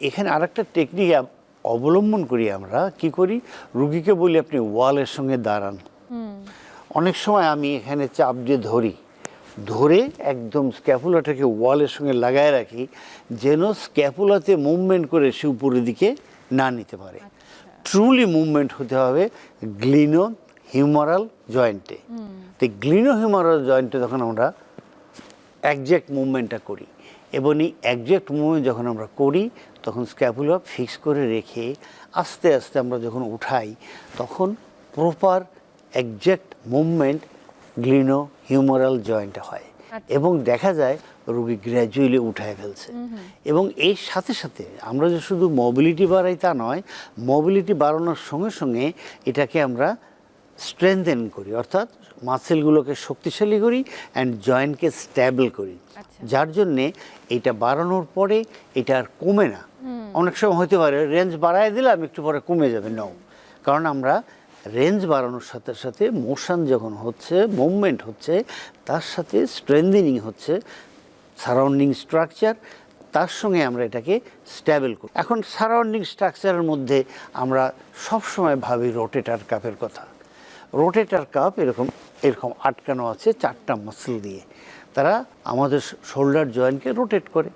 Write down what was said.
এখানে আরেকটা টেকনিক অবলম্বন করি আমরা কি করি, রুগীকে বলি আপনি ওয়ালের সঙ্গে দাঁড়ান। অনেক সময় আমি এখানে চাপ দিয়ে ধরে একদম স্ক্যাপুলাটাকে ওয়ালের সঙ্গে লাগায় রাখি, যেন স্ক্যাপুলাতে মুভমেন্ট করে সে উপরের দিকে না নিতে পারে। ট্রুলি মুভমেন্ট হতে হবে গ্লিনো হিউমারাল জয়েন্টে। তো গ্লিনো হিউমারাল জয়েন্টে যখন আমরা একজ্যাক্ট মুভমেন্টটা করি, এবং এই একজ্যাক্ট মুভমেন্ট যখন আমরা করি তখন স্ক্যাপুলা ফিক্স করে রেখে আস্তে আস্তে আমরা যখন উঠাই তখন প্রপার একজ্যাক্ট মুভমেন্ট গ্লিনো হিউমারাল জয়েন্টে হয় এবং দেখা যায় রোগী গ্র্যাজুয়ালি উঠায় ফেলছে। এবং এর সাথে সাথে আমরা যে শুধু মোবিলিটি বাড়াই তা নয়, মোবিলিটি বাড়ানোর সঙ্গে সঙ্গে এটাকে আমরা স্ট্রেংথেন করি, অর্থাৎ মাসেলগুলোকে শক্তিশালী করি অ্যান্ড জয়েন্টকে স্ট্যাবল করি। যার জন্যে এটা বাড়ানোর পরে এটা আর কমে না। অনেক সময় হতে পারে রেঞ্জ বাড়ায় দিলাম একটু পরে কমে যাবে, নাও, কারণ আমরা রেঞ্জ বাড়ানোর সাথে সাথে মোশন যখন হচ্ছে, মুভমেন্ট হচ্ছে, তার সাথে স্ট্রেংথেনিং হচ্ছে সারাউন্ডিং স্ট্রাকচার, তার সঙ্গে আমরা এটাকে স্ট্যাবল করি। এখন সারাউন্ডিং স্ট্রাকচারের মধ্যে আমরা সবসময় ভাবি রোটেটার কাপের কথা। রোটেটার কাপ এরকম এরকম আটকানো আছে 4টা মাসল দিয়ে, তারা আমাদের শোল্ডার জয়েন্টকে রোটেট করে।